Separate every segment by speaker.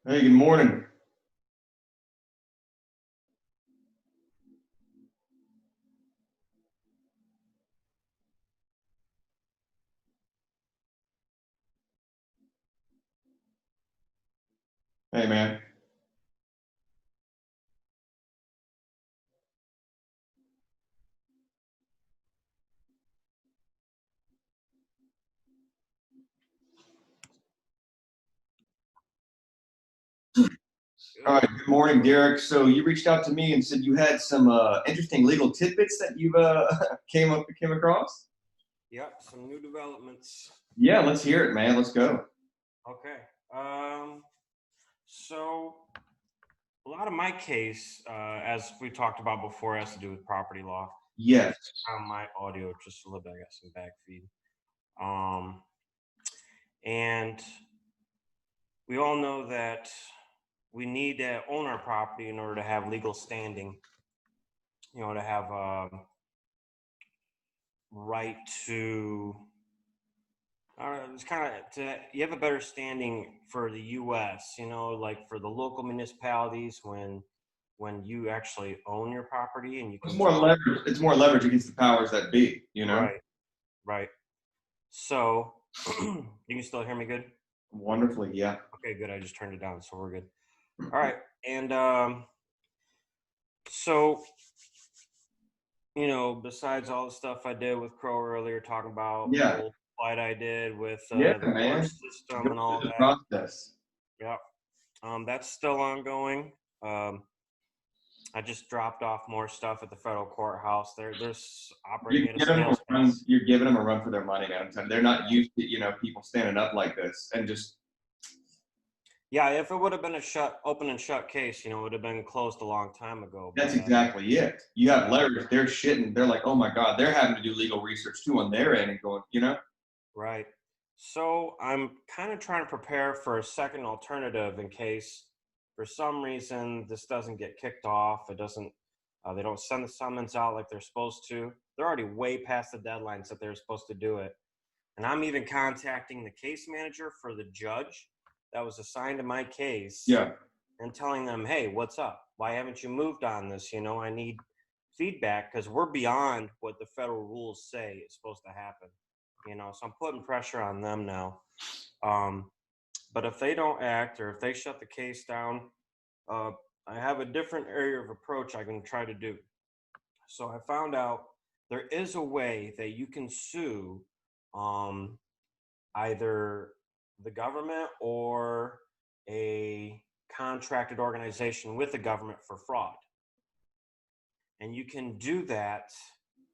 Speaker 1: Hey, good morning. Hey, man. All right. Good morning, Derek. So you reached out to me and said you had some interesting legal tidbits that you've came across.
Speaker 2: Yep, some new developments.
Speaker 1: Yeah, let's hear it, man. Let's go.
Speaker 2: Okay. So a lot of my case, as we talked about before, has to do with property law.
Speaker 1: Yes.
Speaker 2: On my audio just a little bit. I got some back feed. Um, and we all know that we need to own our property in order to have legal standing. To have a right to it's kind of to you have a better standing for the U.S. Like for the local municipalities when you actually own your property and you
Speaker 1: It's
Speaker 2: can
Speaker 1: more
Speaker 2: talk.
Speaker 1: leverage. It's more leverage against the powers that be.
Speaker 2: Right, right. So you can still hear me good?
Speaker 1: Wonderfully, yeah.
Speaker 2: Okay, good. I just turned it down, so we're good. All right, and so besides all the stuff I did with Crow earlier, talking about the
Speaker 1: Yeah.
Speaker 2: whole fight I did with
Speaker 1: Yeah,
Speaker 2: the court
Speaker 1: man.
Speaker 2: system
Speaker 1: Go
Speaker 2: and
Speaker 1: through
Speaker 2: all
Speaker 1: the
Speaker 2: that.
Speaker 1: process.
Speaker 2: Yeah. That's still ongoing. I just dropped off more stuff at the federal courthouse. They're operating at a snail's pace.
Speaker 1: You're giving them a run for their money, man. They're not used to people standing up like this and just.
Speaker 2: Yeah, if it would have been a open and shut case, it would have been closed a long time ago.
Speaker 1: That's
Speaker 2: But
Speaker 1: exactly it. You have letters, they're shitting. They're like, oh my God, they're having to do legal research too on their end and going.
Speaker 2: right. So I'm kind of trying to prepare for a second alternative in case, for some reason, this doesn't get kicked off. It doesn't. They don't send the summons out like they're supposed to. They're already way past the deadlines that they're supposed to do it. And I'm even contacting the case manager for the judge that was assigned to my case
Speaker 1: Yeah.
Speaker 2: and telling them, hey, what's up? Why haven't you moved on this? I need feedback because we're beyond what the federal rules say is supposed to happen. So I'm putting pressure on them now. But if they don't act or if they shut the case down, uh, I have a different area of approach I can try to do. So I found out there is a way that you can sue um, either the government or a contracted organization with the government for fraud. And you can do that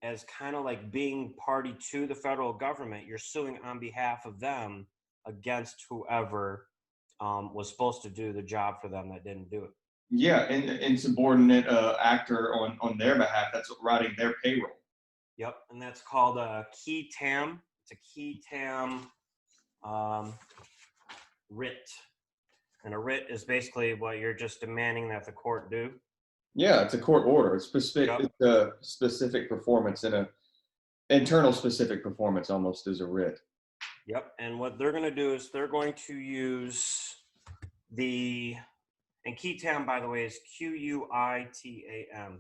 Speaker 2: as kind of like being party to the federal government. You're suing on behalf of them against whoever was supposed to do the job for them that didn't do it.
Speaker 1: Yeah, and insubordinate actor on their behalf that's writing their payroll.
Speaker 2: Yep, and that's called a key tam. It's a key tam writ. And a writ is basically what you're just demanding that the court do.
Speaker 1: Yeah, it's a court order. It's specific.
Speaker 2: Yep.
Speaker 1: It's a specific performance and a internal specific performance almost is a writ.
Speaker 2: Yep. And what they're going to do is they're going to use the, and Keytam, by the way, is QUITAM.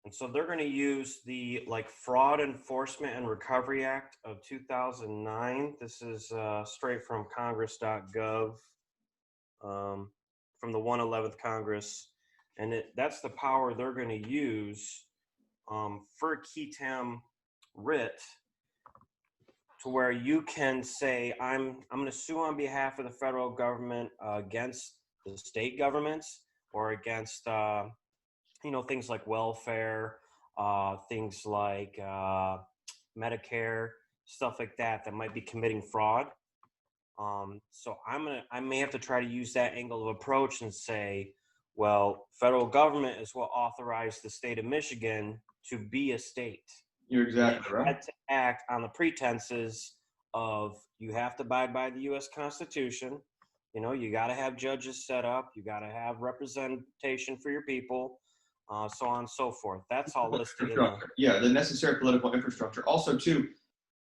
Speaker 2: And so they're going to use the Fraud Enforcement and Recovery Act of 2009. This is straight from congress.gov, from the 111th Congress. And that's the power they're going to use for Keytam writ, to where you can say, I'm going to sue on behalf of the federal government against the state governments or against things like welfare, things like Medicare, stuff like that might be committing fraud. So I may have to try to use that angle of approach and say, well, federal government is what authorized the state of Michigan to be a state.
Speaker 1: You're exactly right.
Speaker 2: Had to act on the pretenses of you have to abide by the U.S. Constitution. You got to have judges set up. You got to have representation for your people, so on and so forth. That's all listed in the.
Speaker 1: Yeah, the necessary political infrastructure. Also, too,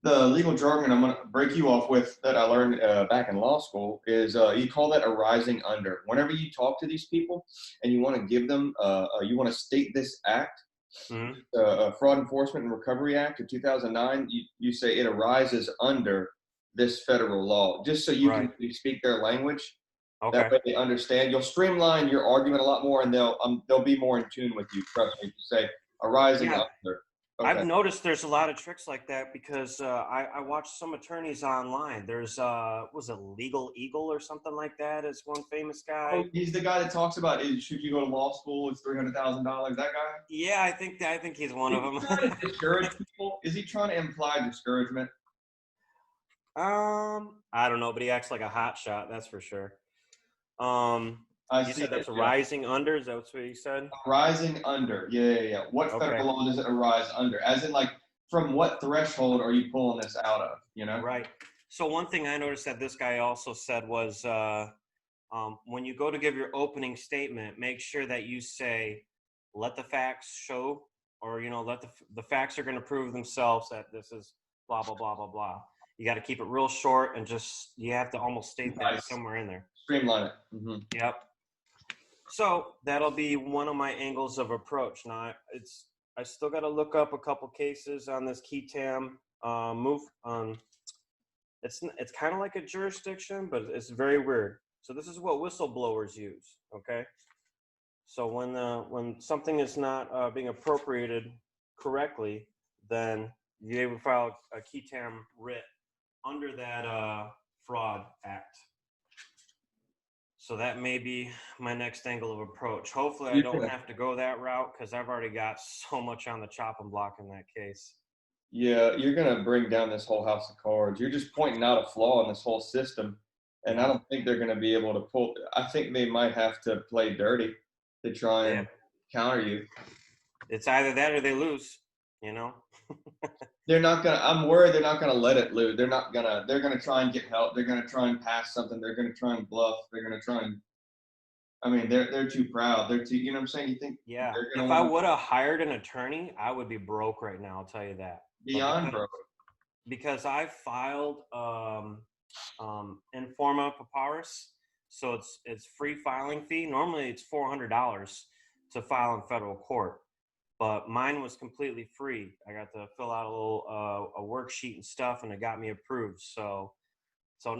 Speaker 1: The legal jargon I'm going to break you off with that I learned back in law school is you call that arising under. Whenever you talk to these people and you want to give them, you want to state this act,
Speaker 2: Mm-hmm.
Speaker 1: Fraud Enforcement and Recovery Act of 2009, you say it arises under this federal law, just so you
Speaker 2: Right.
Speaker 1: can speak their language. That
Speaker 2: Okay.
Speaker 1: way they understand. You'll streamline your argument a lot more, and they'll be more in tune with you. Trust me. To say arising
Speaker 2: Yeah.
Speaker 1: under.
Speaker 2: I've
Speaker 1: Okay.
Speaker 2: noticed there's a lot of tricks like that because I watch some attorneys online. There's was it Legal Eagle or something like that? Is one famous
Speaker 1: Oh,
Speaker 2: guy.
Speaker 1: he's the guy that talks about should you go to law school? It's $300,000. That guy.
Speaker 2: Yeah, I think he's one
Speaker 1: Is
Speaker 2: of
Speaker 1: he
Speaker 2: them.
Speaker 1: trying to discourage people? Is he trying to imply discouragement?
Speaker 2: I don't know, but he acts like a hot shot, that's for sure.
Speaker 1: I
Speaker 2: You
Speaker 1: see
Speaker 2: said
Speaker 1: it.
Speaker 2: that's
Speaker 1: Yeah.
Speaker 2: rising under. Is that what you said?
Speaker 1: Arising under. Yeah. What
Speaker 2: Okay.
Speaker 1: federal law does it arise under? As in, like, from what threshold are you pulling this out of? You know?
Speaker 2: Right. So one thing I noticed that this guy also said was when you go to give your opening statement, make sure that you say, "Let the facts show," or let the facts are going to prove themselves that this is blah blah blah blah blah. You got to keep it real short and you have to almost state that
Speaker 1: Nice.
Speaker 2: somewhere in there.
Speaker 1: Streamline it. Mm-hmm.
Speaker 2: Yep. So that'll be one of my angles of approach. Now I still got to look up a couple cases on this key tam move. It's kind of like a jurisdiction, but it's very weird. So this is what whistleblowers use. Okay. So when something is not being appropriated correctly, then you're able to file a key tam writ under that fraud act. So that may be my next angle of approach. Hopefully I don't have to go that route because I've already got so much on the chopping block in that case.
Speaker 1: Yeah, you're gonna bring down this whole house of cards. You're just pointing out a flaw in this whole system, and I
Speaker 2: Yeah.
Speaker 1: don't think they're gonna be able to pull. I think they might have to play dirty to try and counter you.
Speaker 2: It's either that or they lose,
Speaker 1: They're not gonna. I'm worried they're not gonna let it loose. They're not gonna. They're gonna try and get help. They're gonna try and pass something. They're gonna try and bluff. They're gonna try and. I mean, they're too proud. They're too. You know what I'm saying? You think
Speaker 2: Yeah.
Speaker 1: they're
Speaker 2: If
Speaker 1: gonna
Speaker 2: I
Speaker 1: want
Speaker 2: would have hired an attorney, I would be broke right now, I'll tell you that.
Speaker 1: beyond bro?
Speaker 2: Because I filed Informa Papyrus, so it's free filing fee. Normally it's $400 to file in federal court, but mine was completely free. I got to fill out a little a worksheet and stuff, and it got me approved. So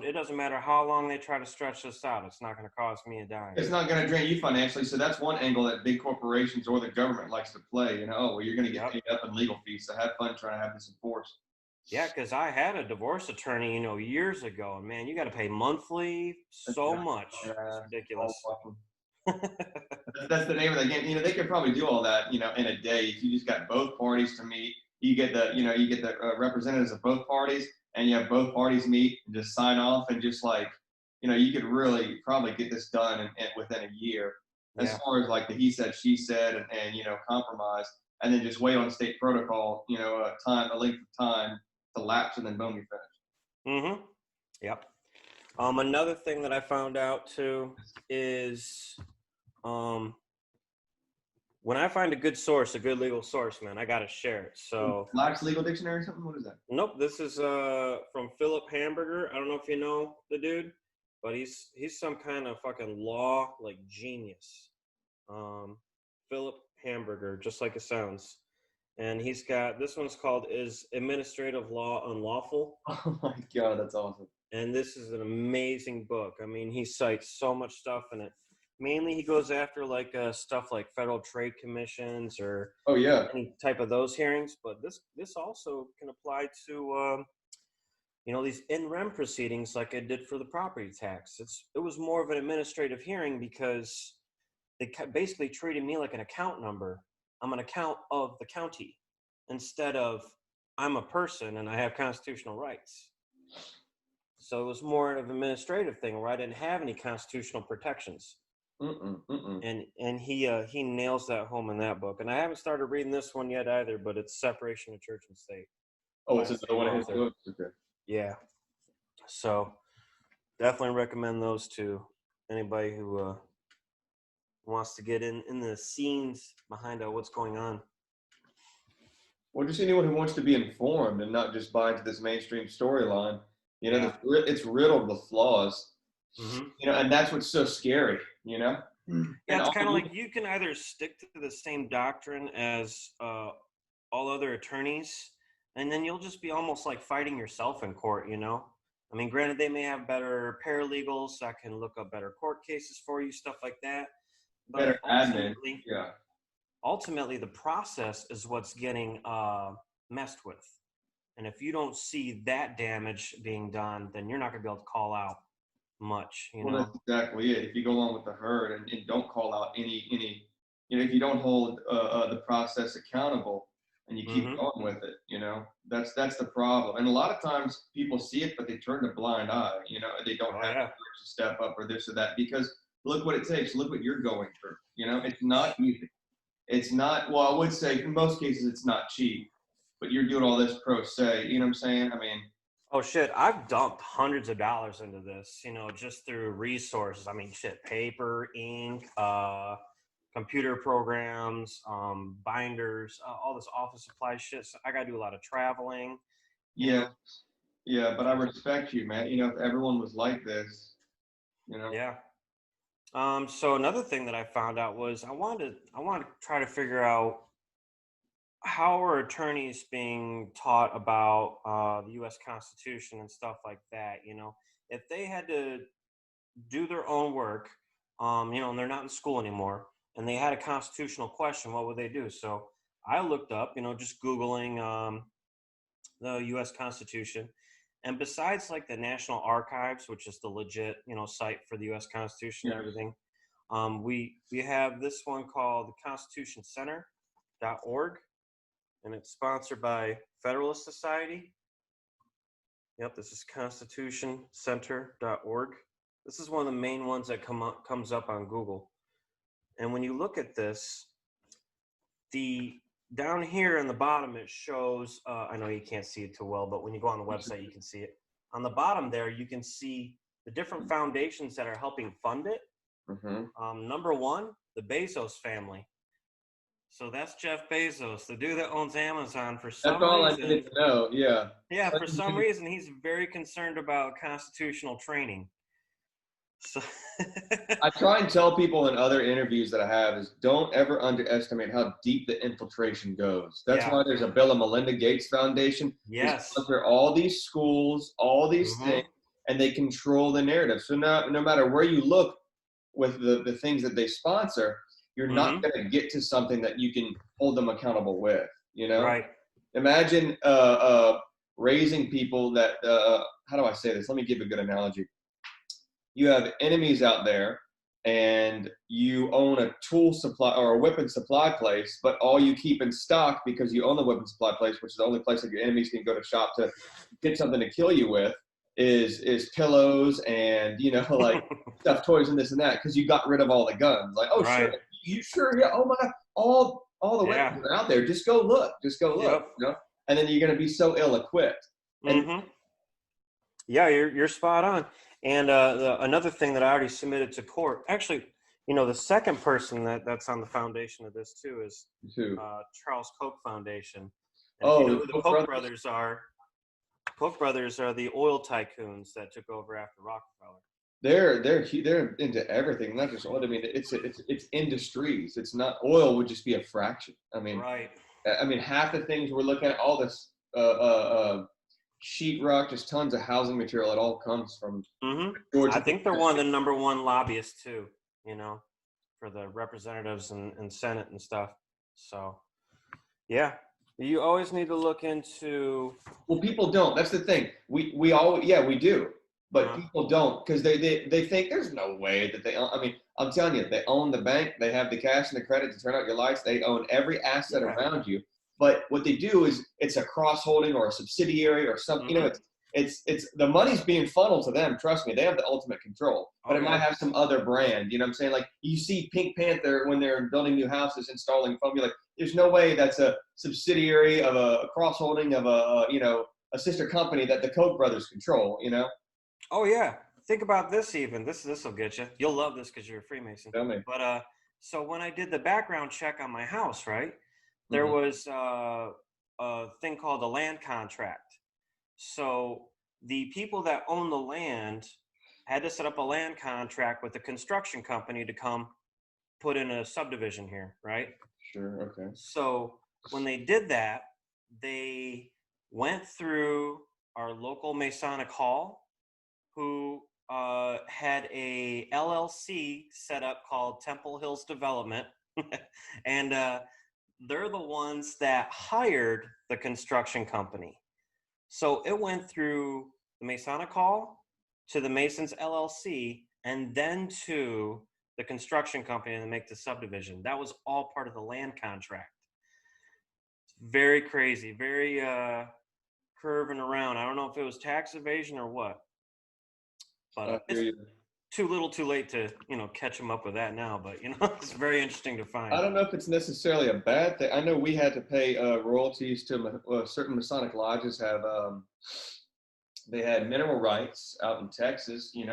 Speaker 2: it doesn't matter how long they try to stretch this out. It's not going to cost me a dime.
Speaker 1: It's not going to drain you financially. So that's one angle that big corporations or the government likes to play. Well, you're going to get paid up in legal fees. So have fun trying to have this enforced.
Speaker 2: Yeah, because I had a divorce attorney, years ago, and man, you got to pay monthly so much. It's ridiculous.
Speaker 1: That's the name of the game. They could probably do all that, in a day if you just got both parties to meet. You get the representatives of both parties, and you have both parties meet and just sign off, and just like, you could really probably get this done within a year. As far as like the he said, she said, and compromise, and then just wait on state protocol, a length of time to lapse, and then boom, you're finished.
Speaker 2: Mm-hmm. Yep. Another thing that I found out too is when I find a good source, a good legal source, man, I gotta share it. So
Speaker 1: Black's Legal Dictionary or something? What is that?
Speaker 2: Nope, this is from Philip Hamburger. I don't know if you know the dude, but he's some kind of fucking law like genius. Philip Hamburger, just like it sounds. And he's got this one's called "Is Administrative Law Unlawful?"
Speaker 1: Oh my god, that's awesome.
Speaker 2: And this is an amazing book. I mean, he cites so much stuff in it. Mainly, he goes after like stuff like federal trade commissions or any type of those hearings. But this also can apply to these in rem proceedings, like I did for the property tax. It was more of an administrative hearing because they basically treated me like an account number. I'm an account of the county instead of I'm a person and I have constitutional rights. So it was more of an administrative thing where I didn't have any constitutional protections. And he nails that home in that book. And I haven't started reading this one yet either, but it's Separation of Church and State.
Speaker 1: Oh, it's another one of his books. Okay.
Speaker 2: Yeah. So definitely recommend those to anybody who wants to get in the scenes behind what's going on.
Speaker 1: Or just anyone who wants to be informed and not just buy into this mainstream storyline.
Speaker 2: Yeah.
Speaker 1: It's riddled with flaws.
Speaker 2: Hmm.
Speaker 1: And that's what's so scary.
Speaker 2: Yeah,
Speaker 1: And
Speaker 2: it's
Speaker 1: all,
Speaker 2: kind of like you can either stick to the same doctrine as all other attorneys, and then you'll just be almost like fighting yourself in court, you know? I mean, granted, they may have better paralegals that can look up better court cases for you, stuff like that. But
Speaker 1: better admin. Yeah.
Speaker 2: ultimately, the process is what's getting messed with. And if you don't see that damage being done, then you're not going to be able to call out much, you
Speaker 1: Well,
Speaker 2: know?
Speaker 1: that's exactly it. If you go along with the herd and don't call out if you don't hold the process accountable and you keep
Speaker 2: Hmm.
Speaker 1: going with it, that's the problem. And a lot of times people see it, but they turn a blind eye. They don't
Speaker 2: Oh,
Speaker 1: have the
Speaker 2: yeah.
Speaker 1: courage to step up or this or that because look what it takes. Look what you're going through. It's not easy. It's not. Well, I would say in most cases it's not cheap, but you're doing all this pro se. You know what I'm saying? I mean,
Speaker 2: Oh shit, I've dumped hundreds of dollars into this, you know, just through resources. I mean, shit, paper, ink, computer programs, binders, all this office supply shit. So I got to do a lot of traveling, you
Speaker 1: yeah,
Speaker 2: know.
Speaker 1: yeah. But I respect you, man. If everyone was like this, you know.
Speaker 2: Yeah. So another thing that I found out was I wanted to try to figure out how are attorneys being taught about the U.S. Constitution and stuff like that, you know. If they had to do their own work, you know, and they're not in school anymore, and they had a constitutional question, what would they do? So I looked up, you know, just Googling the U.S. Constitution, and besides like the National Archives, which is the legit, you know, site for the U.S. Constitution and
Speaker 1: Yeah.
Speaker 2: everything, we have this one called the ConstitutionCenter.org, and it's sponsored by Federalist Society. Yep, this is ConstitutionCenter.org. This is one of the main ones that comes up on Google. And when you look at this, the down here on the bottom it shows. I know you can't see it too well, but when you go on the website, you can see it. On the bottom there, you can see the different foundations that are helping fund it.
Speaker 1: Mm-hmm.
Speaker 2: Number one, the Bezos family. So that's Jeff Bezos, the dude that owns Amazon. For
Speaker 1: That's
Speaker 2: some
Speaker 1: all I
Speaker 2: reason,
Speaker 1: needed to know. Yeah.
Speaker 2: yeah, for some reason, he's very concerned about constitutional training. So
Speaker 1: I try and tell people in other interviews that I have is don't ever underestimate how deep the infiltration goes. That's
Speaker 2: yeah,
Speaker 1: why there's a Bill and Melinda Gates Foundation. They
Speaker 2: yes,
Speaker 1: sponsor all these schools, all these
Speaker 2: hmm,
Speaker 1: things, and they control the narrative. So no matter where you look with the things that they sponsor, you're not
Speaker 2: hmm,
Speaker 1: going to get to something that you can hold them accountable with.
Speaker 2: right,
Speaker 1: Imagine raising people that. How do I say this? Let me give a good analogy. You have enemies out there and you own a tool supply or a weapon supply place, but all you keep in stock because you own the weapon supply place, which is the only place that your enemies can go to shop to get something to kill you with, is pillows and like stuffed toys and this and that because you got rid of all the guns. Like, oh sure,
Speaker 2: right,
Speaker 1: you sure, yeah, oh my god, all the
Speaker 2: yeah,
Speaker 1: weapons are out there. Just go look,
Speaker 2: yep,
Speaker 1: and then you're going to be so ill equipped. And
Speaker 2: hmm, yeah, you're spot on. And another thing that I already submitted to court, actually, you know, the second person that's on the foundation of this too is
Speaker 1: too.
Speaker 2: Charles Koch Foundation. And if you
Speaker 1: Oh,
Speaker 2: know
Speaker 1: the
Speaker 2: who the
Speaker 1: Koch
Speaker 2: Koch
Speaker 1: brothers.
Speaker 2: brothers are, Koch brothers are the oil tycoons that took over after Rockefeller.
Speaker 1: They're into everything, not just oil. I mean, it's industries. It's not oil would just be a fraction.
Speaker 2: Right.
Speaker 1: I mean, half the things we're looking at, all this sheetrock, just tons of housing material. It all comes from
Speaker 2: Hmm. I
Speaker 1: Georgia.
Speaker 2: think they're one of the number one lobbyists too, you know, for the representatives and Senate and stuff. So, yeah, you always need to look into.
Speaker 1: Well, people don't. That's the thing. We all we do, but
Speaker 2: Uh,
Speaker 1: people don't because they think there's no way that they own. I mean, I'm telling you, they own the bank. They have the cash and the credit to turn out your lights. They own every asset
Speaker 2: yeah.
Speaker 1: around you. But what they do is it's a cross holding or a subsidiary or something.
Speaker 2: Hmm.
Speaker 1: It's the money's being funneled to them. Trust me, they have the ultimate control. But
Speaker 2: Oh
Speaker 1: it might
Speaker 2: yeah.
Speaker 1: have some other brand. You know what I'm saying? Like you see Pink Panther when they're building new houses, installing foam. You're like, there's no way that's a subsidiary of a cross holding of a sister company that the Koch brothers control.
Speaker 2: Oh yeah. Think about this. Even this will get you. You'll love this because you're a Freemason.
Speaker 1: Tell me.
Speaker 2: But so when I did the background check on my house, right, there
Speaker 1: Mm-hmm.
Speaker 2: was a thing called a land contract. So the people that own the land had to set up a land contract with the construction company to come put in a subdivision here, right?
Speaker 1: Sure. Okay.
Speaker 2: So when they did that, they went through our local Masonic Hall, who had a LLC set up called Temple Hills Development, and they're the ones that hired the construction company. So it went through the Masonic Hall to the Masons LLC and then to the construction company to make the subdivision. That was all part of the land contract. Very crazy, very curving around. I don't know if it was tax evasion or what, but it's too little too late to, catch them up with that now. But, it's very interesting to find.
Speaker 1: I don't know if it's necessarily a bad thing. I know we had to pay royalties to certain Masonic lodges they had mineral rights out in Texas, and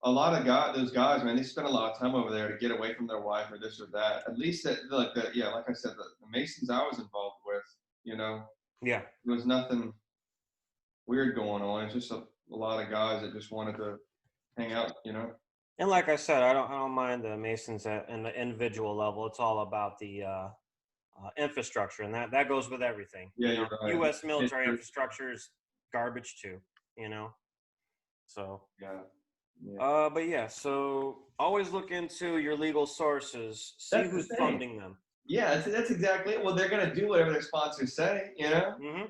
Speaker 1: a lot of those guys, man, they spent a lot of time over there to get away from their wife or this or that. At least like I said, the Masons I was involved with,
Speaker 2: yeah,
Speaker 1: there was nothing weird going on. It's just a lot of guys that just wanted to hang out,
Speaker 2: And like I said, I don't mind the Masons at the individual level. It's all about the infrastructure, and that goes with everything.
Speaker 1: Yeah, you're right.
Speaker 2: U.S. military infrastructure is garbage too. So
Speaker 1: yeah.
Speaker 2: But yeah, so always look into your legal sources. See who's funding them.
Speaker 1: Yeah, that's exactly it. Well, they're gonna do whatever their sponsors say,
Speaker 2: Mm-hmm.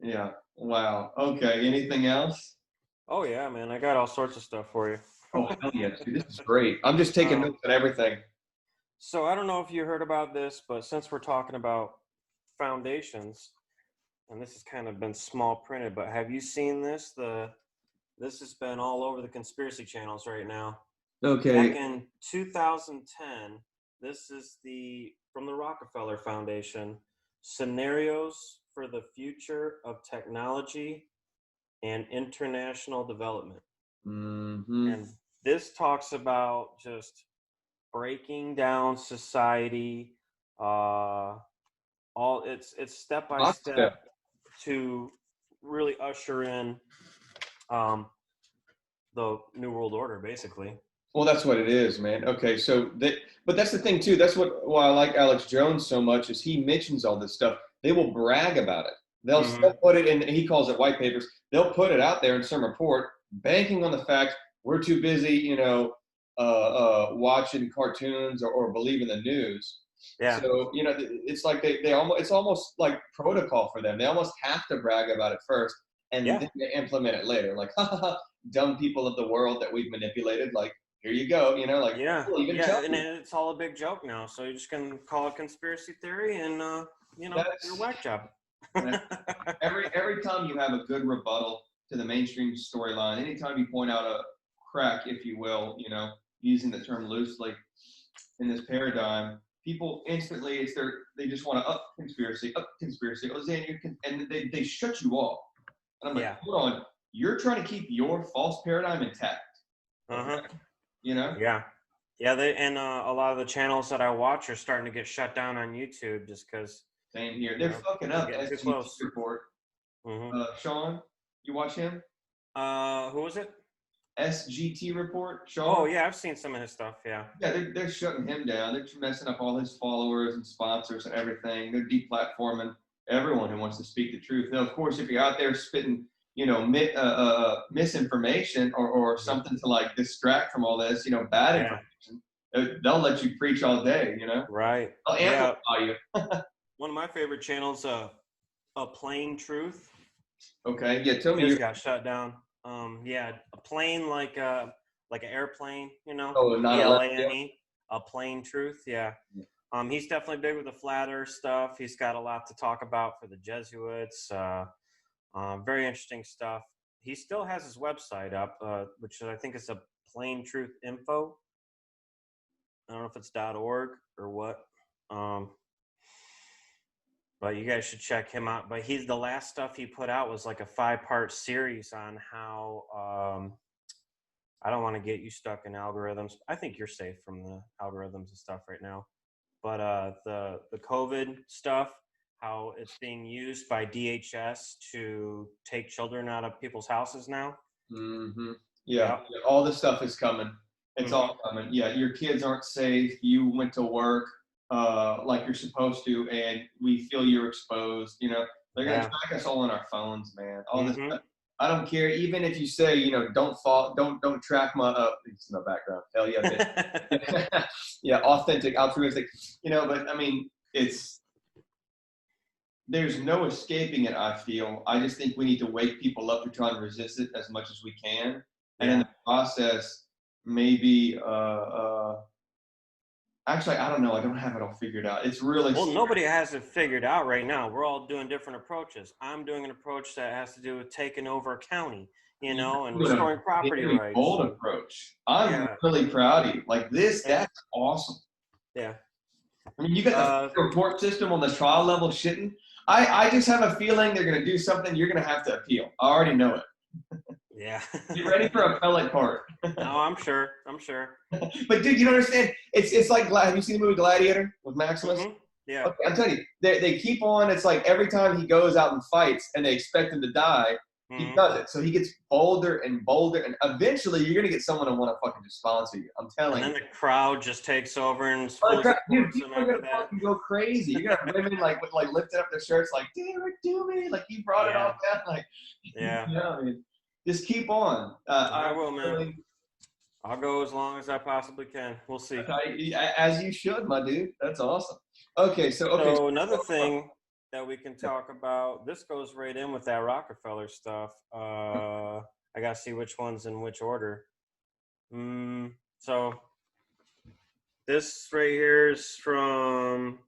Speaker 1: Yeah. Wow. Okay. Anything else?
Speaker 2: Oh yeah, man, I got all sorts of stuff for you.
Speaker 1: Oh hell yes, dude, this is great. I'm just taking notes on everything.
Speaker 2: So I don't know if you heard about this, but since we're talking about foundations, and this has kind of been small printed, but have you seen this? This has been all over the conspiracy channels right now.
Speaker 1: Okay.
Speaker 2: Back in 2010, this is from the Rockefeller Foundation, Scenarios for the Future of Technology and International Development.
Speaker 1: Mm-hmm.
Speaker 2: And this talks about just breaking down society, it's step by step to really usher in the New World Order, basically.
Speaker 1: Well, that's what it is, man. Okay, but that's the thing too. That's why I like Alex Jones so much is he mentions all this stuff. They will brag about it. They'll put it in. He calls it white papers. They'll put it out there in some report, banking on the fact we're too busy, watching cartoons or believing the news.
Speaker 2: Yeah.
Speaker 1: So it's like it's almost like protocol for them. They almost have to brag about it first, and then they implement it later. Like, dumb people of the world that we've manipulated. Like, here you go.
Speaker 2: And it's all a big joke now. So you're just gonna call it conspiracy theory, and your whack job.
Speaker 1: every time you have a good rebuttal to the mainstream storyline, anytime you point out a crack, if you will, using the term loosely in this paradigm, people instantly they just want to up conspiracy. Oh, Zan, and they shut you off. And I'm like, hold on, you're trying to keep your false paradigm intact.
Speaker 2: Yeah. And a lot of the channels that I watch are starting to get shut down on YouTube just because.
Speaker 1: Same here. They're fucking up. SGT report. Sean, you watch him?
Speaker 2: Who was it?
Speaker 1: SGT report. Sean.
Speaker 2: Oh yeah, I've seen some of his stuff. Yeah.
Speaker 1: Yeah, they're shutting him down. They're messing up all his followers and sponsors and everything. They're deplatforming everyone who wants to speak the truth. Now, of course, if you're out there spitting, misinformation or something to like distract from all this, bad information, they'll let you preach all day.
Speaker 2: Right.
Speaker 1: They'll amplify you.
Speaker 2: One of my favorite channels, A Plain Truth.
Speaker 1: Okay. Yeah. Tell me.
Speaker 2: His got shut down. A plane like an airplane,
Speaker 1: Oh,
Speaker 2: PLANE. A Plain Truth. Yeah. He's definitely big with the flat Earth stuff. He's got a lot to talk about for the Jesuits. Very interesting stuff. He still has his website up, which I think is a Plain Truth Info. I don't know if it's .org or what. But you guys should check him out. But the last stuff he put out was like a 5-part series on how I don't want to get you stuck in algorithms. I think you're safe from the algorithms and stuff right now. but the COVID stuff, how it's being used by DHS to take children out of people's houses now.
Speaker 1: Mm-hmm. Yeah, all this stuff is coming. It's all coming. Yeah, your kids aren't safe. You went to work like you're supposed to, and we feel you're exposed. You know, they're gonna track us all on our phones, man. All this stuff. I don't care. Even if you say, you know, don't track my it's in the background. Hell yeah, yeah, authentic, altruistic. You know, but I mean, there's no escaping it, I feel. I just think we need to wake people up to try and resist it as much as we can. And in the process, maybe, actually, I don't know. I don't have it all figured out. It's really
Speaker 2: well, nobody has it figured out right now. We're all doing different approaches. I'm doing an approach that has to do with taking over a county, you know, and restoring property rights.
Speaker 1: Bold approach. I'm really proud of you. Like this, that's awesome.
Speaker 2: Yeah.
Speaker 1: I mean, you got the report system on the trial level shitting. I just have a feeling they're going to do something. You're going to have to appeal. I already know it.
Speaker 2: Yeah.
Speaker 1: Get ready for appellate court.
Speaker 2: No, I'm sure.
Speaker 1: But dude, you don't understand. It's like, have you seen the movie Gladiator with Maximus?
Speaker 2: Yeah.
Speaker 1: Okay, I'm telling you, they keep on. It's like every time he goes out and fights and they expect him to die, he does it. So he gets bolder and bolder, and eventually you're gonna get someone to want to fucking just sponsor you. I'm telling you.
Speaker 2: And then the crowd just takes over and
Speaker 1: dude, people are gonna fucking go crazy. You're gonna have women like lifting up their shirts, like, damn it, do me, like you brought it all down, like,
Speaker 2: yeah.
Speaker 1: You know, I mean, just keep on.
Speaker 2: I will, man. I'll go as long as I possibly can. We'll see.
Speaker 1: As you should, my dude. That's awesome. Okay,
Speaker 2: so another thing that we can talk about, this goes right in with that Rockefeller stuff. I gotta see which one's in which order. So this right here is from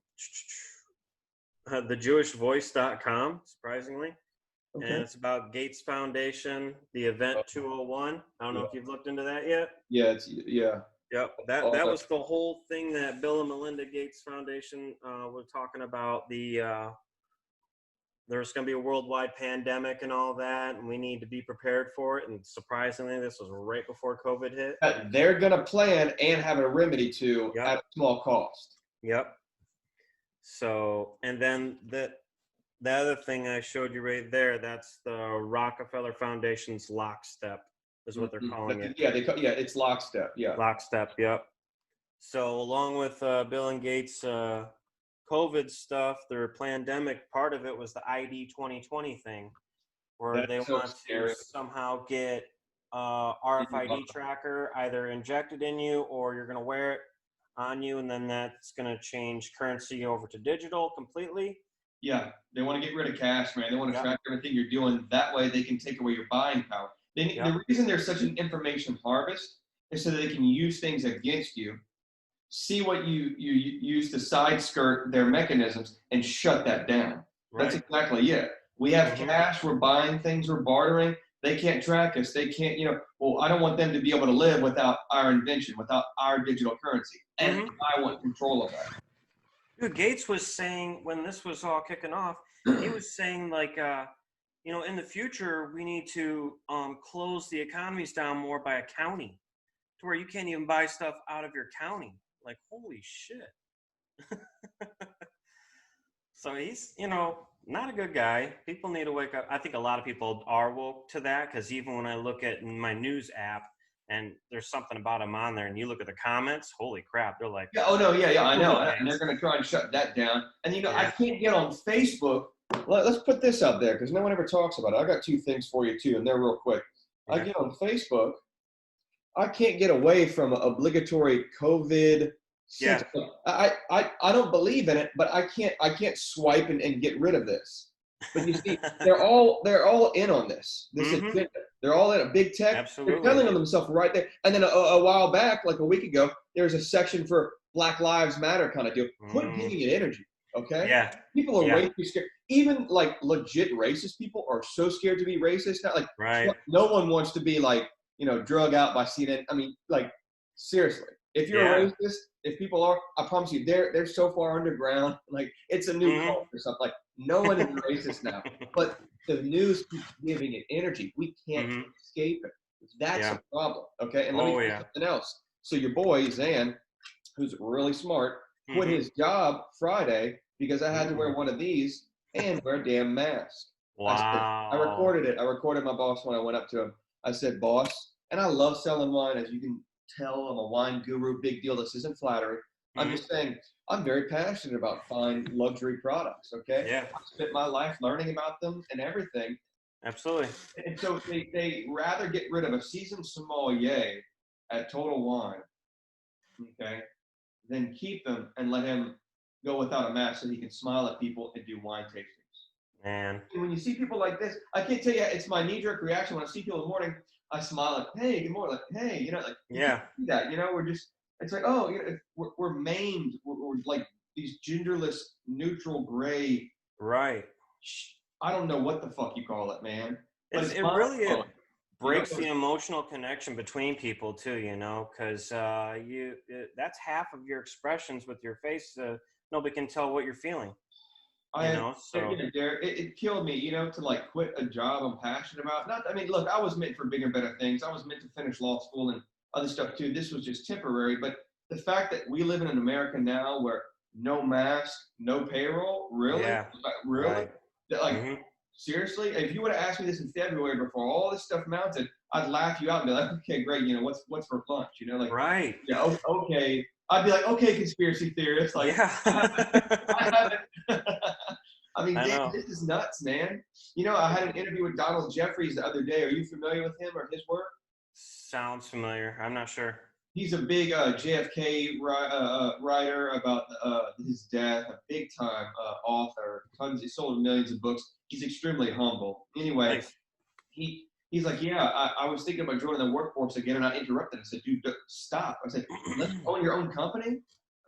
Speaker 2: thejewishvoice.com, surprisingly. Okay. And it's about Gates Foundation, the Event 201. I don't know if you've looked into that yet.
Speaker 1: Yeah,
Speaker 2: Yep, that was the whole thing that Bill and Melinda Gates Foundation were talking about. There's going to be a worldwide pandemic and all that, and we need to be prepared for it. And surprisingly, this was right before COVID hit.
Speaker 1: They're going to plan and have a remedy to at a small cost.
Speaker 2: Yep. So, and then the other thing I showed you right there, that's the Rockefeller Foundation's Lockstep, is what they're calling it.
Speaker 1: Yeah, it's Lockstep. Yeah.
Speaker 2: Lockstep. Yep. So along with Bill and Gates' COVID stuff, their pandemic part of it was the ID 2020 thing, where they want to somehow get RFID tracker either injected in you or you're going to wear it on you, and then that's going to change currency over to digital completely.
Speaker 1: Yeah, they want to get rid of cash, man. They want to track everything you're doing. That way they can take away your buying power. The reason there's such an information harvest is so that they can use things against you, see what you use to side skirt their mechanisms, and shut that down. Right. That's exactly it. We have cash, we're buying things, we're bartering. They can't track us. They can't, well, I don't want them to be able to live without our invention, without our digital currency. And I want control of that.
Speaker 2: Dude, Gates was saying, when this was all kicking off, he was saying, like, in the future, we need to close the economies down more by a county to where you can't even buy stuff out of your county. Like, holy shit. So he's, not a good guy. People need to wake up. I think a lot of people are woke to that, because even when I look at my news app and there's something about him on there and you look at the comments, holy crap, they're like,
Speaker 1: I know. And they're going to try and shut that down. And, I can't get on Facebook. Let's put this up there because no one ever talks about it. I got two things for you, too, and they're real quick. Yeah. I get on Facebook. I can't get away from obligatory COVID.
Speaker 2: Yeah.
Speaker 1: I don't believe in it, but I can't swipe and get rid of this. But you see, they're all in on this. This agenda. They're all in a big tech.
Speaker 2: Absolutely.
Speaker 1: They're telling on themselves right there. And then a while back, like a week ago, there was a section for Black Lives Matter kind of deal. Quit giving it energy, okay?
Speaker 2: Yeah.
Speaker 1: People are way too scared. Even like legit racist people are so scared to be racist now. Like, no one wants to be like, drug out by CNN. I mean, like, seriously. If you're a racist, if people are, I promise you, they're so far underground. Like, it's a new cult or something. Like, no one is racist now. But the news keeps giving it energy. We can't escape it. That's a problem. Okay. And let me tell you something else. So your boy Zan, who's really smart, quit his job Friday because I had to wear one of these and wear a damn mask. I
Speaker 2: Wow.
Speaker 1: recorded it. I recorded my boss when I went up to him. I said, boss, and I love selling wine. As you can tell, I'm a wine guru. Big deal. This isn't flattery. I'm just saying, I'm very passionate about fine luxury products, okay?
Speaker 2: Yeah,
Speaker 1: I spent my life learning about them and everything.
Speaker 2: absolutely.
Speaker 1: And so they rather get rid of a seasoned sommelier at Total Wine, okay, than keep him and let him go without a mask so he can smile at people and do wine tastings.
Speaker 2: Man.
Speaker 1: And when you see people like this, I can't tell you, it's my knee-jerk reaction when I see people in the morning. I smile like, hey, good morning, like, hey, you know, like,
Speaker 2: Yeah.
Speaker 1: do that, you know, we're just, it's like, oh, you know, we're maimed, we're like these genderless, neutral gray.
Speaker 2: Right.
Speaker 1: I don't know what the fuck you call it, man. But
Speaker 2: It really
Speaker 1: fun,
Speaker 2: breaks
Speaker 1: you know?
Speaker 2: the emotional connection between people too, you know, because that's half of your expressions with your face. Nobody can tell what you're feeling, you know. So
Speaker 1: It killed me, you know, to like quit a job I'm passionate about. Not, I mean, look, I was meant for bigger and better things. I was meant to finish law school and other stuff too. This was just temporary. But the fact that we live in an America now where no mask, no payroll, really,
Speaker 2: yeah,
Speaker 1: really,
Speaker 2: right.
Speaker 1: like seriously, if you would have asked me this in February before all this stuff mounted, I'd laugh you out and be like, okay, great, you know, what's for lunch, you know, like,
Speaker 2: Right.
Speaker 1: yeah, okay. I'd be like, okay, conspiracy theorist, like,
Speaker 2: Yeah.
Speaker 1: I haven't. I mean,
Speaker 2: I
Speaker 1: damn,
Speaker 2: know.
Speaker 1: this is nuts, man. You know, I had an interview with Donald Jeffries the other day. Are you familiar with him or his work?
Speaker 2: Sounds familiar. I'm not sure.
Speaker 1: He's a big JFK writer about his death, a big time author. Tons, he sold millions of books. He's extremely humble. Anyway,
Speaker 2: Nice.
Speaker 1: he's like, yeah, I was thinking about joining the workforce again, and I interrupted. I said, dude, stop. I said, let's own your own company.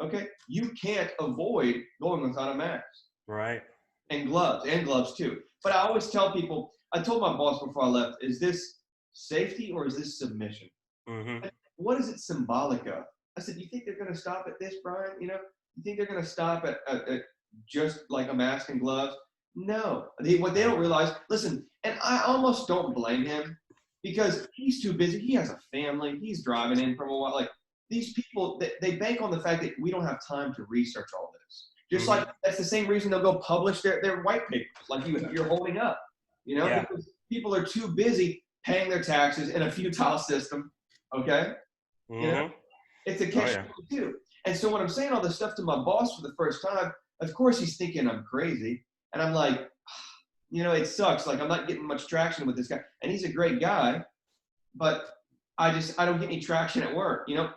Speaker 1: Okay, you can't avoid going without a mask.
Speaker 2: Right.
Speaker 1: And gloves too. But I always tell people, I told my boss before I left, is this safety or is this submission? What is it symbolic of? I said, you think they're going to stop at this, Brian? You know, you think they're going to stop at just like a mask and gloves? No. What they don't realize, listen, and I almost don't blame him because he's too busy. He has a family. He's driving in from a while. Like these people, they bank on the fact that we don't have time to research all this. Just like that's the same reason they'll go publish their white papers, like you're holding up, you know,
Speaker 2: Yeah.
Speaker 1: because people are too busy paying their taxes in a futile system. Okay, you know, it's a catch-22. And so when I'm saying all this stuff to my boss for the first time, of course he's thinking I'm crazy, and I'm like, you know, it sucks. Like I'm not getting much traction with this guy, and he's a great guy, but I don't get any traction at work. You know,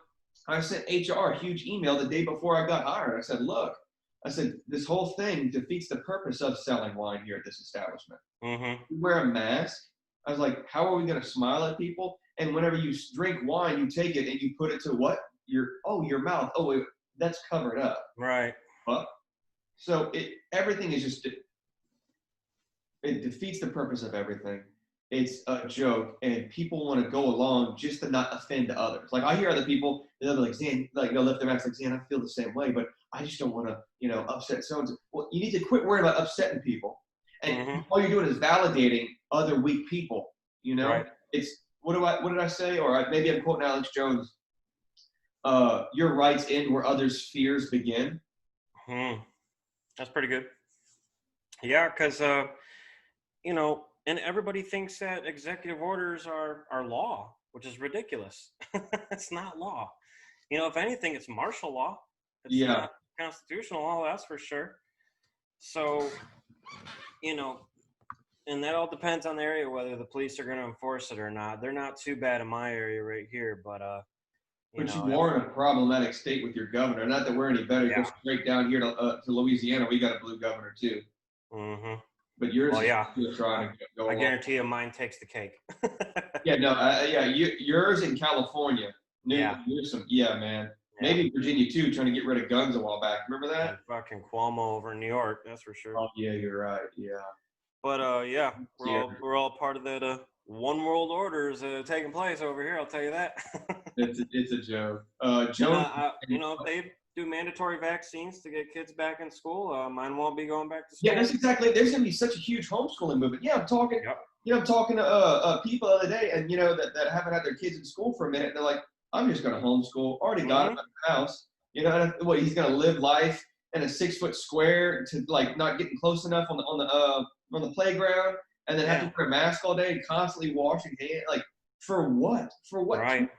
Speaker 1: I sent HR a huge email the day before I got hired. I said, look. I said, this whole thing defeats the purpose of selling wine here at this establishment. You wear a mask. I was like, how are we going to smile at people? And whenever you drink wine, you take it and you put it to what? Your mouth. Oh, wait, that's covered up.
Speaker 2: Right.
Speaker 1: Huh? So everything is just, it defeats the purpose of everything. It's a joke, and people want to go along just to not offend others. Like I hear other people, they'll be like, Zan, like they'll lift their mask like, Zan, I feel the same way, but I just don't want to, you know, upset so-and-so. Well, you need to quit worrying about upsetting people. And all you're doing is validating other weak people, you know?
Speaker 2: Right.
Speaker 1: It's, what did I say? Or maybe I'm quoting Alex Jones. Your rights end where others' fears begin.
Speaker 2: That's pretty good. Yeah, because, you know, and everybody thinks that executive orders are law, which is ridiculous. It's not law. You know, if anything, it's martial law. It's not constitutional law, that's for sure. So, you know, and that all depends on the area, whether the police are going to enforce it or not. They're not too bad in my area right here, but,
Speaker 1: you are in a problematic state with your governor. Not that we're any better. Go straight down here to Louisiana. We got a blue governor, too. But yours is trying to go
Speaker 2: I guarantee you mine takes the cake.
Speaker 1: Yours in California. Newsom, man. Maybe Virginia, too, trying to get rid of guns a while back. Remember that?
Speaker 2: And fucking Cuomo over in New York, that's for sure.
Speaker 1: Oh, yeah, you're right, yeah.
Speaker 2: But, we're all part of that one world order is taking place over here, I'll tell you that.
Speaker 1: It's a joke.
Speaker 2: You know, if they do mandatory vaccines to get kids back in school, mine won't be going back to school.
Speaker 1: Yeah, that's exactly it. There's going to be such a huge homeschooling movement. Yeah, I'm talking to people the other day, and, you know, that haven't had their kids in school for a minute. They're like, I'm just going to homeschool. Already got them at the house. You know, and what, he's gonna live life in a 6-foot square to like not getting close enough on the playground, and then have to wear a mask all day and constantly washing hands. Like, for what? For what?
Speaker 2: Right.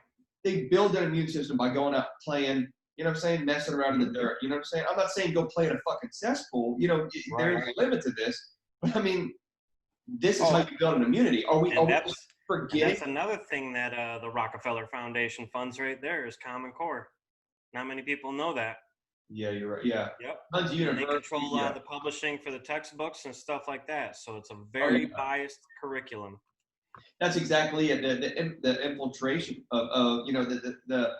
Speaker 1: They build their immune system by going out playing. You know what I'm saying? Messing around in the dirt. You know what I'm saying? I'm not saying go play in a fucking cesspool. You know, there is a limit to this. But I mean, this is how you build an immunity. Are we just forgetting?
Speaker 2: That's another thing that the Rockefeller Foundation funds right there is Common Core. Not many people know that.
Speaker 1: Yeah, you're right. Yeah.
Speaker 2: Yep.
Speaker 1: Tons of
Speaker 2: They control the publishing for the textbooks and stuff like that. So it's a very biased curriculum.
Speaker 1: That's exactly it. The infiltration of you know, the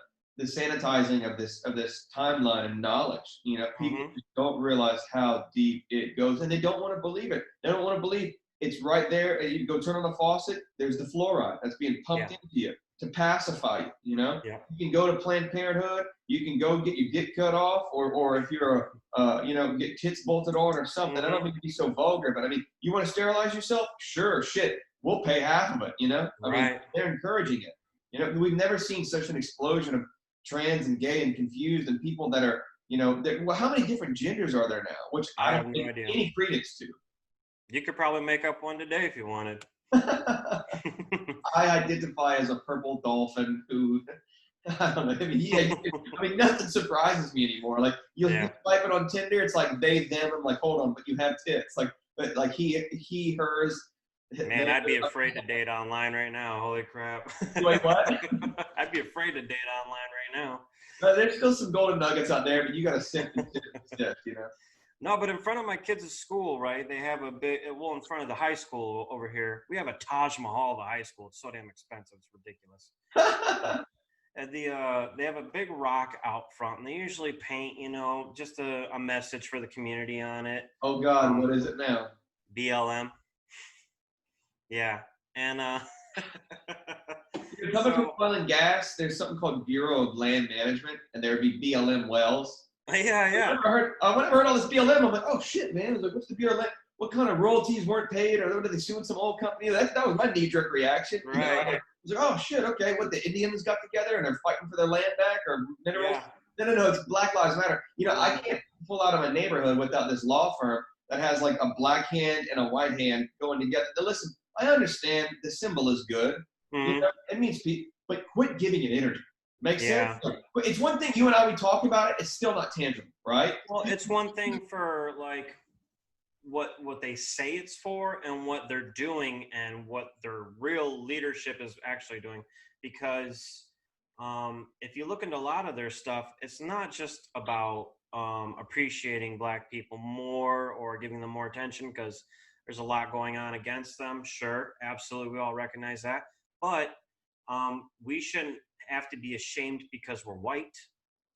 Speaker 1: sanitizing of this timeline and knowledge. You know, people don't realize how deep it goes, and they don't want to believe it. They don't want to believe it's right there. And you go turn on the faucet. There's the fluoride that's being pumped into you to pacify you. You know, you can go to Planned Parenthood. You can go get your dick cut off, or if you're you know, get tits bolted on or something. I don't mean to be so vulgar, but I mean, you want to sterilize yourself? Sure, shit. We'll pay half of it, you know? I mean, they're encouraging it. You know, we've never seen such an explosion of trans and gay and confused and people that are, you know, well, how many different genders are there now? Which I don't have no idea. Any credence to.
Speaker 2: You could probably make up one today if you wanted.
Speaker 1: I identify as a purple dolphin who, I don't know. I mean, nothing surprises me anymore. Like, you swipe it on Tinder, it's like they, them. I'm like, hold on, but you have tits. Like he, hers.
Speaker 2: Man, I'd be afraid to date online right now. Holy crap.
Speaker 1: Wait, what?
Speaker 2: I'd be afraid to date online right now.
Speaker 1: There's still some golden nuggets out there, but you got to sift and sift, you know?
Speaker 2: No, but in front of my kids' school, right, they have a big, well, in front of the high school over here, we have a Taj Mahal of the high school. It's so damn expensive. It's ridiculous. And they have a big rock out front, and they usually paint, you know, just a message for the community on it.
Speaker 1: Oh, God, what is it now?
Speaker 2: BLM. Yeah, and
Speaker 1: coming from oil and gas, there's something called Bureau of Land Management, and there would be BLM wells.
Speaker 2: Yeah.
Speaker 1: When I heard all this BLM, I'm like, oh shit, man! I was like, what's the Bureau of Land? What kind of royalties weren't paid, or were they suing some old company? That was my knee-jerk reaction.
Speaker 2: Right.
Speaker 1: You know, I was like, oh shit, okay, what, the Indians got together and they're fighting for their land back or minerals? Yeah. No, it's Black Lives Matter. You know, I can't pull out of my neighborhood without this law firm that has like a black hand and a white hand going together. Now, listen, I understand the symbol is good. You know, it means people, but quit giving it energy. Makes sense? Like, it's one thing you and I, we talk about it, it's still not tangible, right?
Speaker 2: Well, it's one thing for like what they say it's for and what they're doing and what their real leadership is actually doing. Because if you look into a lot of their stuff, it's not just about appreciating black people more or giving them more attention, because there's a lot going on against them. Sure, absolutely, we all recognize that. But we shouldn't have to be ashamed because we're white,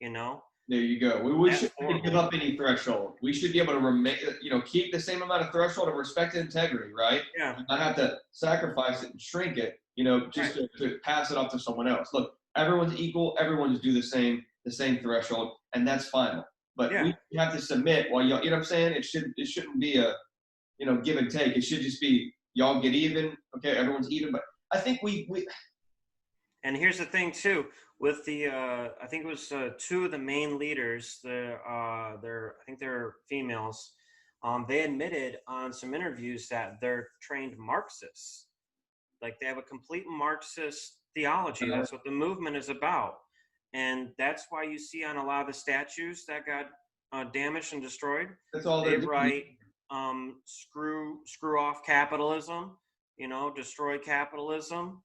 Speaker 2: you know?
Speaker 1: There you go. We shouldn't give up any threshold. We should be able to remain, you know, keep the same amount of threshold of respect and integrity, right?
Speaker 2: Yeah.
Speaker 1: Not have to sacrifice it and shrink it, you know, just to pass it off to someone else. Look, everyone's equal. Everyone's do the same threshold, and that's fine. But we have to submit while you know what I'm saying? It shouldn't be a, you know, give and take. It should just be y'all get even. Okay, everyone's even. But I think we.
Speaker 2: And here's the thing too, with the I think it was two of the main leaders. I think they're females. They admitted on some interviews that they're trained Marxists. Like they have a complete Marxist theology. That's what the movement is about, and that's why you see on a lot of the statues that got damaged and destroyed.
Speaker 1: That's all
Speaker 2: they write. Screw off capitalism, you know, destroy capitalism.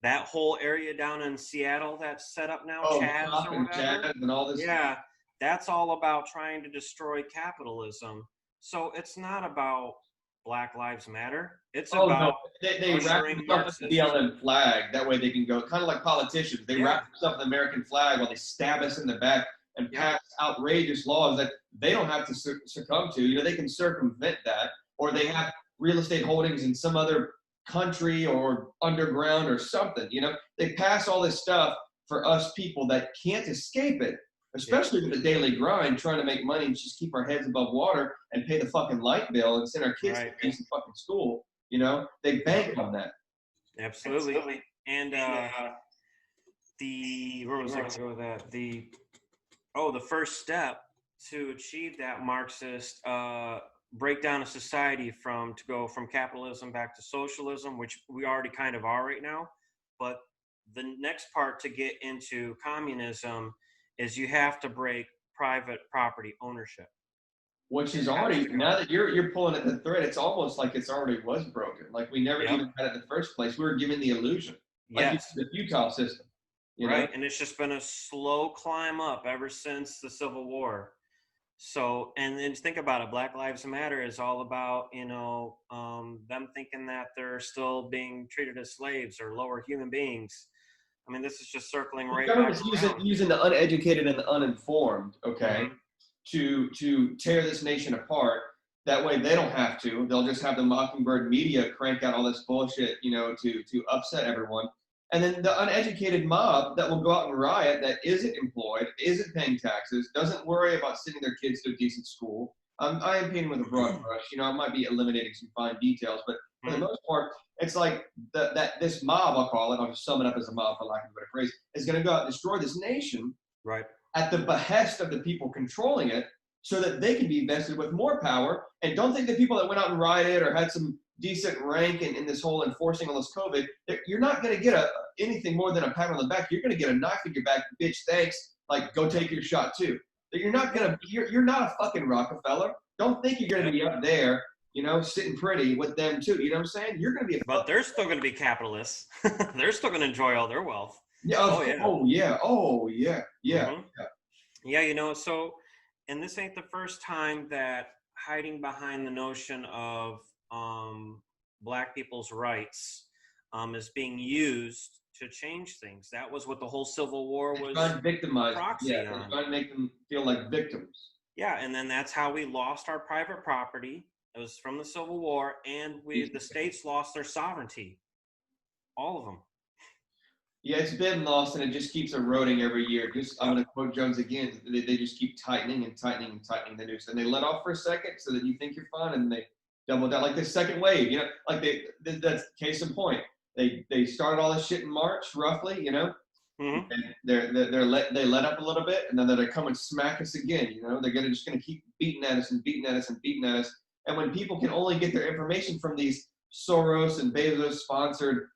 Speaker 2: That whole area down in Seattle that's set up now, Chaz or whatever.
Speaker 1: And all this.
Speaker 2: Yeah, that's all about trying to destroy capitalism. So it's not about Black Lives Matter. It's about
Speaker 1: they wrap themselves in the BLM flag. That way they can go, kind of like politicians. They wrap themselves in the American flag while they stab us in the back and pass outrageous laws that they don't have to succumb to. You know, they can circumvent that, or they have real estate holdings in some other country or underground or something. You know, they pass all this stuff for us people that can't escape it, especially with the daily grind, trying to make money and just keep our heads above water and pay the fucking light bill and send our kids to decent fucking school. You know, they bank on that.
Speaker 2: Absolutely. And where was I going to go with that? Oh, the first step to achieve that Marxist breakdown of society to go from capitalism back to socialism, which we already kind of are right now. But the next part to get into communism is you have to break private property ownership.
Speaker 1: Which is already, now that you're pulling at the thread, it's almost like it's already was broken. Like we never
Speaker 2: Yep.
Speaker 1: even had it in the first place. We were given the illusion, like
Speaker 2: Yes.
Speaker 1: the futile system, you know?
Speaker 2: Right. And it's just been a slow climb up ever since the Civil War. So, and then think about it. Black Lives Matter is all about, them thinking that they're still being treated as slaves or lower human beings. I mean, this is just circling
Speaker 1: The
Speaker 2: right back
Speaker 1: government's
Speaker 2: around.
Speaker 1: using the uneducated and the uninformed, okay,
Speaker 2: Mm-hmm.
Speaker 1: to tear this nation apart. That way they don't have to. They'll just have the Mockingbird media crank out all this bullshit, to upset everyone. And then the uneducated mob that will go out and riot, that isn't employed, isn't paying taxes, doesn't worry about sending their kids to a decent school. I am painting with a broad brush. I might be eliminating some fine details, but for the most part, it's like that this mob, I'll call it, I'll just sum it up as a mob for lack of a better phrase, is going to go out and destroy this nation
Speaker 2: Right.
Speaker 1: at the behest of the people controlling it so that they can be vested with more power. And don't think the people that went out and rioted or had some decent rank in this whole enforcing all this COVID, you're not going to get anything more than a pat on the back. You're going to get a knife in your back, bitch, thanks, like go take your shot too. You're not going to, you're not a fucking Rockefeller. Don't think you're going to be up there, sitting pretty with them too. You know what I'm saying? You're going to be
Speaker 2: But they're still going to be capitalists. They're still going to enjoy all their wealth.
Speaker 1: Yeah. Oh yeah.
Speaker 2: Mm-hmm. Yeah, so, and this ain't the first time that hiding behind the notion of Black people's rights is being used to change things. That was what the whole Civil War was
Speaker 1: trying to victimize
Speaker 2: proxy
Speaker 1: them. Yeah,
Speaker 2: on.
Speaker 1: trying to make them feel like victims.
Speaker 2: Yeah, and then that's how we lost our private property. It was from the Civil War, and the states lost their sovereignty. All of them.
Speaker 1: Yeah, it's been lost, and it just keeps eroding every year. I'm going to quote Jones again. They just keep tightening and tightening and tightening the noose, and they let off for a second so that you think you're fine, and they double down like this second wave. Like that's case in point. They started all this shit in March, roughly.
Speaker 2: Mm-hmm.
Speaker 1: And they let up a little bit, and then they're come and smack us again. They're just gonna keep beating at us and beating at us and beating at us. And when people can only get their information from these Soros and Bezos sponsored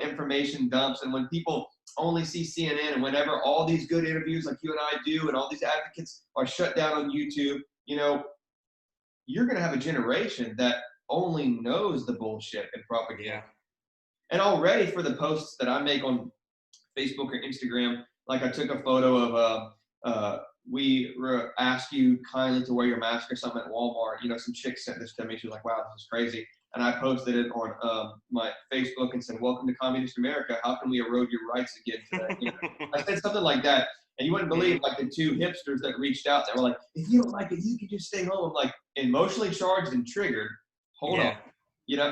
Speaker 1: information dumps, and when people only see CNN, and whenever all these good interviews like you and I do and all these advocates are shut down on YouTube, you're going to have a generation that only knows the bullshit and propaganda.
Speaker 2: Yeah.
Speaker 1: And already for the posts that I make on Facebook or Instagram, like I took a photo of we ask you kindly to wear your mask or something at Walmart. Some chick sent this to me. She was like, wow, this is crazy. And I posted it on my Facebook and said, welcome to Communist America. How can we erode your rights again today? I said something like that. And you wouldn't believe like the two hipsters that reached out that were like, if you don't like it, you can just stay home. I'm like emotionally charged and triggered. Hold on.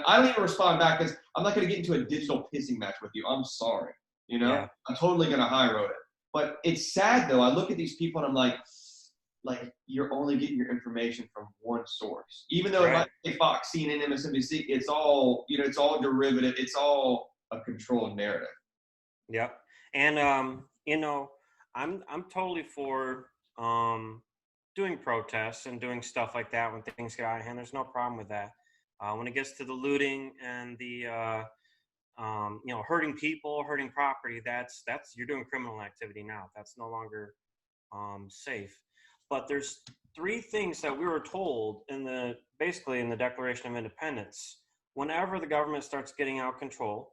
Speaker 1: I don't even respond back because I'm not going to get into a digital pissing match with you. I'm sorry. I'm totally going to high road it. But it's sad though. I look at these people and I'm like you're only getting your information from one source. Even though it might be Fox, CNN, MSNBC, it's all, it's all derivative. It's all a controlled narrative.
Speaker 2: Yep. And I'm totally for doing protests and doing stuff like that when things get out of hand. There's no problem with that. When it gets to the looting and the hurting people, hurting property, that's you're doing criminal activity now. That's no longer safe. But there's three things that we were told basically in the Declaration of Independence. Whenever the government starts getting out of control,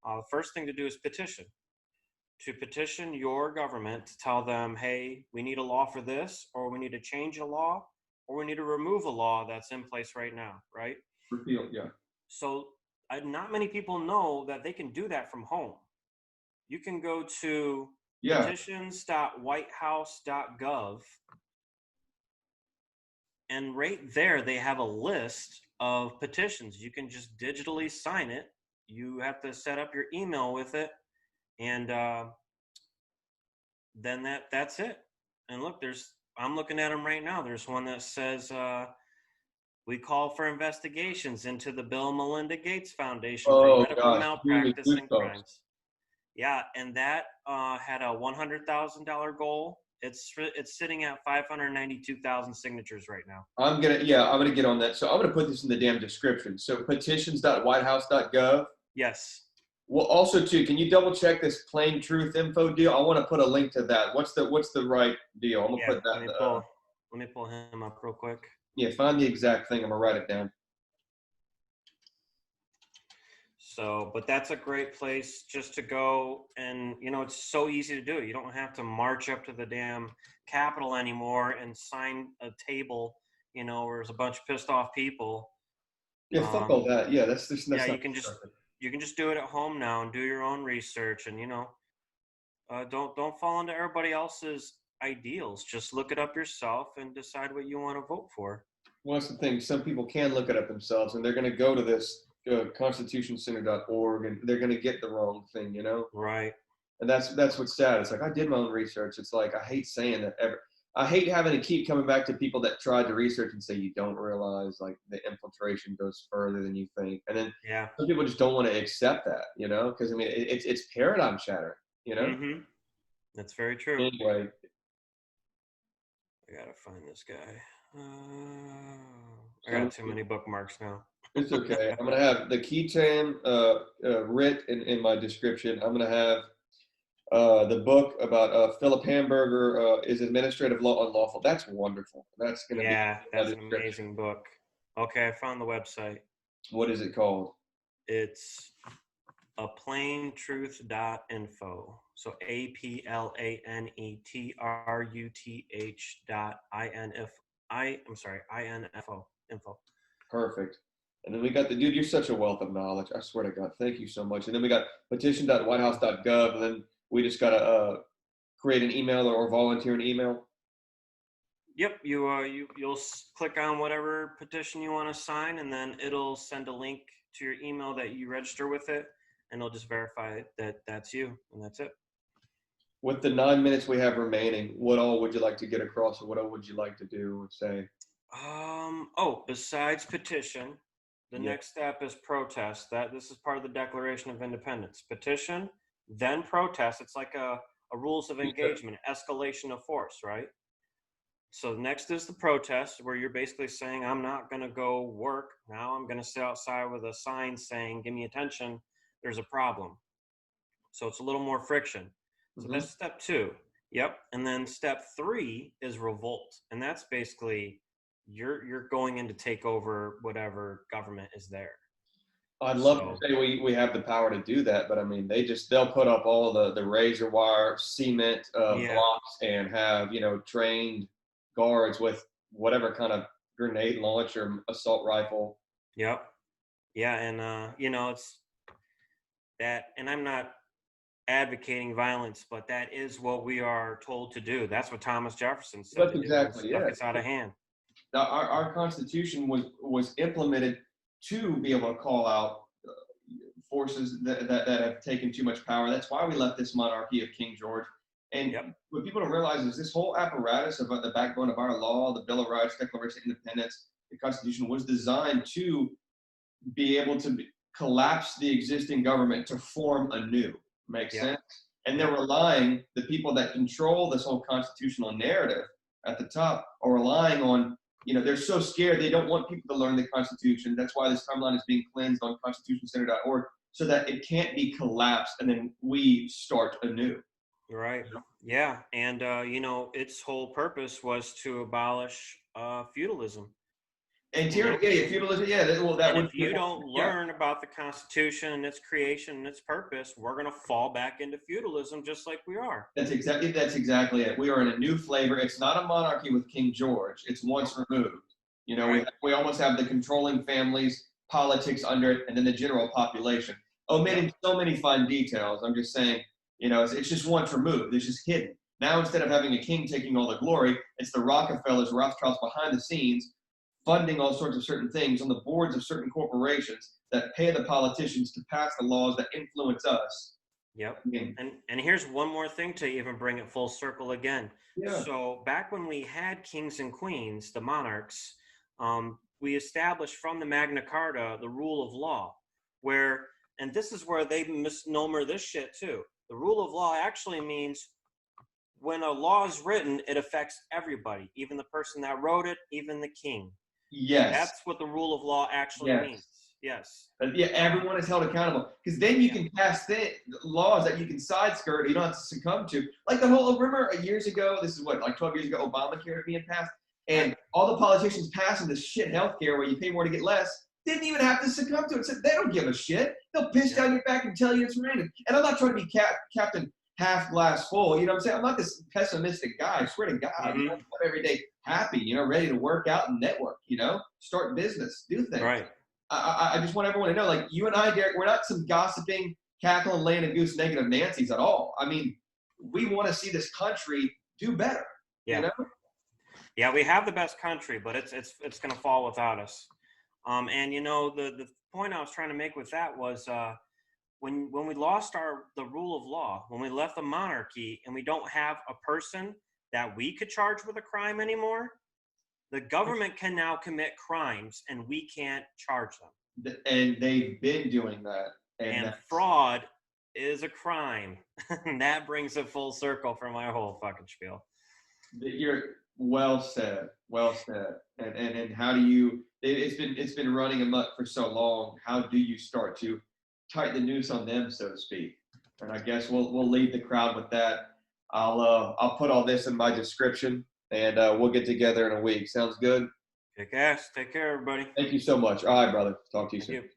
Speaker 2: the first thing to do is petition your government to tell them, hey, we need a law for this, or we need to change a law, or we need to remove a law that's in place right now, right?
Speaker 1: Repeal, yeah.
Speaker 2: So not many people know that they can do that from home. You can go to petitions.whitehouse.gov, and right there they have a list of petitions. You can just digitally sign it. You have to set up your email with it, and then that's it. And look, I'm looking at them right now. There's one that says we call for investigations into the Bill and Melinda Gates Foundation for medical malpractice and crimes. Yeah, and that had a $100,000 goal. It's sitting at 592,000 signatures right now.
Speaker 1: I'm gonna get on that. So I'm gonna put this in the damn description. So petitions.whitehouse.gov.
Speaker 2: Yes.
Speaker 1: Well, also too, can you double check this plain truth info deal? I want to put a link to that. What's the right deal? I'm gonna
Speaker 2: Yeah.
Speaker 1: put that.
Speaker 2: Let me pull him up real quick.
Speaker 1: Yeah, find the exact thing. I'm gonna write it down.
Speaker 2: So, but that's a great place just to go, and it's so easy to do. You don't have to march up to the damn Capitol anymore and sign a table, where there's a bunch of pissed off people.
Speaker 1: Yeah, fuck all that. Yeah, that's
Speaker 2: yeah, you can just do it at home now and do your own research, and don't fall into everybody else's ideals. Just look it up yourself and decide what you want to vote for.
Speaker 1: Well, that's the thing. Some people can look it up themselves, and they're going to go to this constitutioncenter.org, and they're going to get the wrong thing,
Speaker 2: Right.
Speaker 1: And that's what's sad. It's like, I did my own research. It's like, I hate saying that ever. I hate having to keep coming back to people that tried to research and say, you don't realize like the infiltration goes further than you think. And then some people just don't want to accept that, because I mean, it's paradigm shattering,
Speaker 2: Mm-hmm. That's very true.
Speaker 1: Anyway.
Speaker 2: I gotta find this guy. I got too many bookmarks now.
Speaker 1: It's okay. I'm gonna have the key term writ in my description. I'm gonna have the book about Philip Hamburger, is administrative law unlawful? That's wonderful. That's gonna
Speaker 2: that's an amazing book. Okay, I found the website.
Speaker 1: What is it called?
Speaker 2: It's aplaintruth.info. So APLANETRUTH.info. Info.
Speaker 1: Perfect. And then we got dude, you're such a wealth of knowledge. I swear to God. Thank you so much. And then we got petition.whitehouse.gov. And then we just got to create an email or volunteer an email.
Speaker 2: Yep. You'll click on whatever petition you want to sign, and then it'll send a link to your email that you register with it, and it'll just verify that that's you, and that's it.
Speaker 1: With the 9 minutes we have remaining, what all would you like to get across, or what all would you like to do or say?
Speaker 2: Besides petition, the next step is protest. This is part of the Declaration of Independence. Petition, then protest. It's like a rules of engagement, escalation of force, right? So next is the protest, where you're basically saying, I'm not going to go work. Now I'm going to sit outside with a sign saying, give me attention. There's a problem. So it's a little more friction. So that's step 2. Yep. And then step 3 is revolt. And that's basically you're going in to take over whatever government is there.
Speaker 1: I'd love to say we have the power to do that, but I mean, they'll put up all the razor wire cement blocks and have, trained guards with whatever kind of grenade launcher, assault rifle.
Speaker 2: Yep. Yeah. And, it's that, and I'm not advocating violence, but that is what we are told to do. That's what Thomas Jefferson said.
Speaker 1: That's exactly,
Speaker 2: It's out of hand.
Speaker 1: Now, our Constitution was implemented to be able to call out forces that have taken too much power. That's why we left this monarchy of King George. And what people don't realize is this whole apparatus of the backbone of our law, the Bill of Rights, Declaration of Independence, the Constitution, was designed to be able to collapse the existing government to form a new. Makes sense? And they're relying, the people that control this whole constitutional narrative at the top are relying on, they're so scared they don't want people to learn the Constitution. That's why this timeline is being cleansed on constitutioncenter.org, so that it can't be collapsed and then we start anew.
Speaker 2: Right. Yeah. And, its whole purpose was to abolish feudalism.
Speaker 1: And tyranny, feudalism,
Speaker 2: if you don't learn about the Constitution and its creation and its purpose, we're going to fall back into feudalism just like we are.
Speaker 1: That's exactly it. We are in a new flavor. It's not a monarchy with King George. It's once removed. We almost have the controlling families, politics under it, and then the general population. Omitting so many fine details. I'm just saying, it's just once removed. It's just hidden. Now, instead of having a king taking all the glory, it's the Rockefellers, Rothschilds behind the scenes, funding all sorts of certain things on the boards of certain corporations that pay the politicians to pass the laws that influence us.
Speaker 2: Yep. And here's one more thing to even bring it full circle again. Yeah. So back when we had kings and queens, the monarchs, we established from the Magna Carta the rule of law, and this is where they misnomer this shit too. The rule of law actually means when a law is written, it affects everybody, even the person that wrote it, even the king.
Speaker 1: Yes.
Speaker 2: That's what the rule of law actually means. Yes.
Speaker 1: Yeah, everyone is held accountable, because then you can pass laws that you can side skirt, you don't have to succumb to. Like the whole, remember years ago, this is what, like 12 years ago, Obamacare being passed, and all the politicians passing this shit healthcare where you pay more to get less, didn't even have to succumb to it. So they don't give a shit. They'll piss down your back and tell you it's raining. And I'm not trying to be Captain Half Glass Full. You know what I'm saying? I'm not this pessimistic guy. I swear to God, I'm every day happy, ready to work out and network, start business, do things.
Speaker 2: Right.
Speaker 1: I just want everyone to know, like you and I, Derek, we're not some gossiping, cackling, laying a goose negative Nancy's at all. I mean, we want to see this country do better.
Speaker 2: Yeah. Yeah, we have the best country, but it's going to fall without us. And the point I was trying to make with that was when we lost the rule of law, when we left the monarchy, and we don't have a person that we could charge with a crime anymore, the government can now commit crimes and we can't charge them.
Speaker 1: And they've been doing that.
Speaker 2: And fraud is a crime. And that brings it full circle for my whole fucking spiel.
Speaker 1: You're well said. Well said. And how do you, it's been running amok for so long. How do you start to tighten the noose on them, so to speak? And I guess we'll leave the crowd with that. I'll put all this in my description, and we'll get together in a week. Sounds good?
Speaker 2: Kick ass. Take care, everybody.
Speaker 1: Thank you so much. All right, brother. Talk to you soon.